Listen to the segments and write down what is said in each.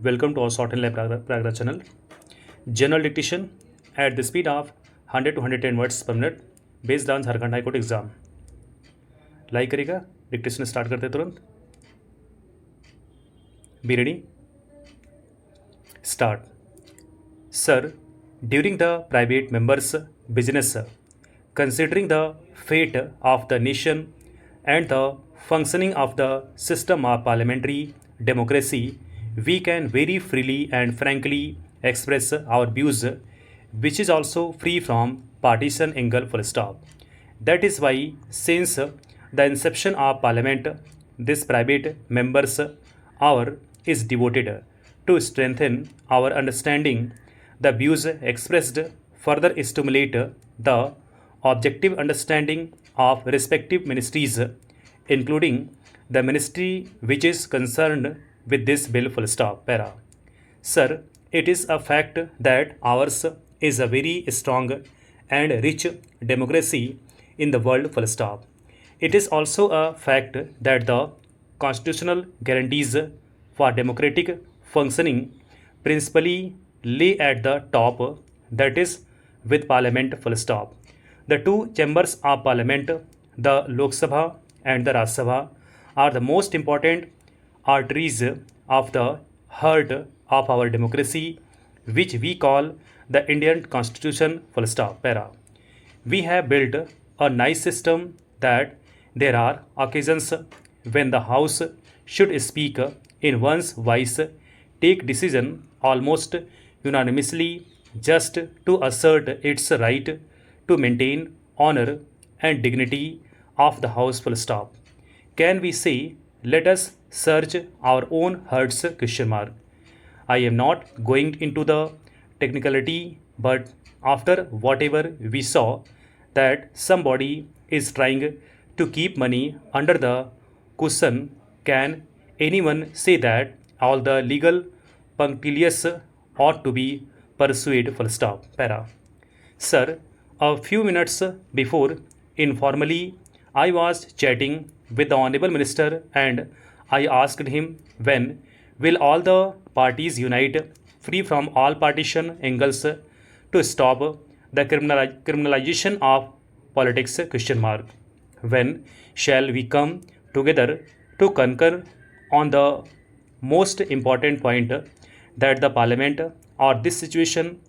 Welcome to our short and live paragraph channel. General dictation at the speed of 100 to 110 words per minute based on Jharkhand high court exam. Like करेगा. Dictation start करते तुरंत. Be ready. Start. Sir, during the private members' business, considering the fate of the nation and the functioning of the system of parliamentary democracy, we can very freely and frankly express our views, which is also free from partisan angle full stop. That is why, since the inception of parliament, this private members' hour is devoted to strengthen our understanding. The views expressed further stimulate the objective understanding of respective ministries, including the ministry which is concerned with this bill full stop. Para. Sir, it is a fact that ours is a very strong and rich democracy in the world full stop. It is also a fact that the constitutional guarantees for democratic functioning principally lay at the top, that is with parliament full stop. The two chambers of parliament, the Lok Sabha and the Raj Sabha, are the most important arteries of the heart of our democracy, which we call the Indian Constitution full stop. Para. We have built a nice system that there are occasions when the House should speak in one's voice, take decision almost unanimously just to assert its right to maintain honor and dignity of the House full stop. Can we say, let us search our own hearts? Question mark. I am not going into the technicality, but after whatever we saw that somebody is trying to keep money under the cushion, can anyone say that all the legal punctilious ought to be pursued full stop? Para. Sir, a few minutes before, informally, I was chatting with the Honorable Minister and I asked him, when will all the parties unite free from all partisan angles to stop the criminalization of politics? Question mark. When shall we come together to concur on the most important point, that the parliament or this situation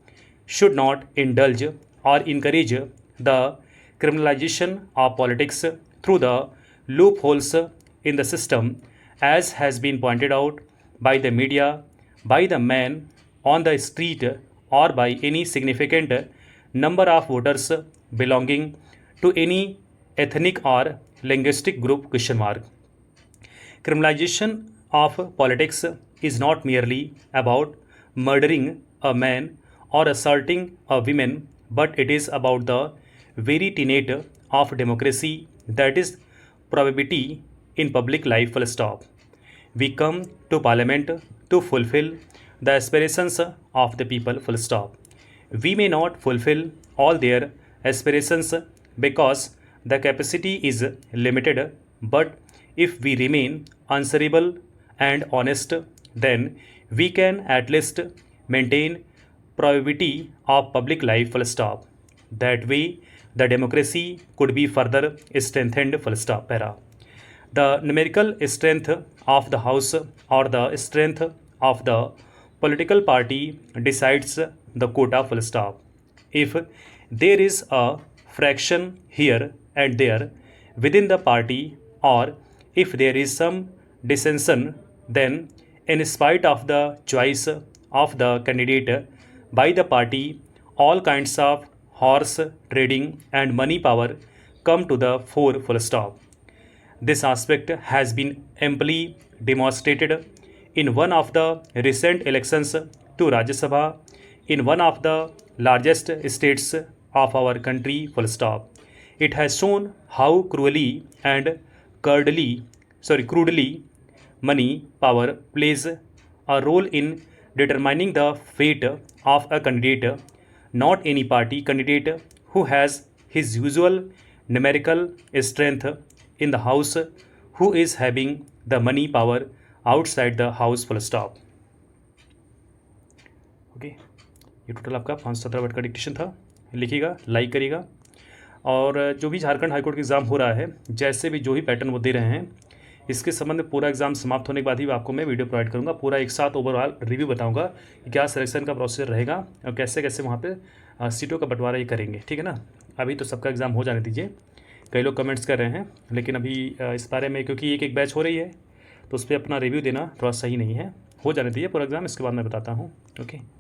should not indulge or encourage the criminalization of politics through the loopholes in the system, as has been pointed out by the media, by the man on the street, or by any significant number of voters belonging to any ethnic or linguistic group? Question mark. Criminalization of politics is not merely about murdering a man or assaulting a woman, but it is about the very tenet of democracy, that is probability in public life full stop. We come to parliament to fulfill the aspirations of the people full stop. We may not fulfill all their aspirations because the capacity is limited, but if we remain answerable and honest, then we can at least maintain probability of public life full stop. That way, the democracy could be further strengthened full stop. Para. The numerical strength of the House or the strength of the political party decides the quota full stop. If there is a fraction here and there within the party, or if there is some dissension, then in spite of the choice of the candidate by the party, all kinds of horse trading and money power come to the fore full stop. This aspect has been amply demonstrated in one of the recent elections to Rajya Sabha in one of the largest states of our country full stop. It has shown how crudely money power plays a role in determining the fate of a candidate. Not any party candidate who has his usual numerical strength in the House who is having the money power outside the House full stop. Okay, ये total आपका 517 word का dictation था। लिखिएगा, like करिएगा। और जो भी Jharkhand high court का एग्ज़ाम हो रहा है, जैसे भी जो भी पैटर्न वो दे रहे हैं, इसके संबंध में पूरा एग्ज़ाम समाप्त होने के बाद ही आपको मैं वीडियो प्रोवाइड करूँगा। पूरा एक साथ ओवरऑल रिव्यू बताऊँगा कि क्या सिलेक्शन का प्रोसेस रहेगा और कैसे कैसे वहाँ पे सीटों का बंटवारा ये करेंगे, ठीक है ना। अभी तो सबका एग्ज़ाम हो जाने दीजिए। कई लोग कमेंट्स कर रहे हैं, लेकिन अभी इस बारे में क्योंकि एक बैच हो रही है तो उस पर अपना रिव्यू देना थोड़ा सही नहीं है। हो जाने दीजिए पूरा एग्ज़ाम, इसके बाद मैं बताता हूँ। ओके।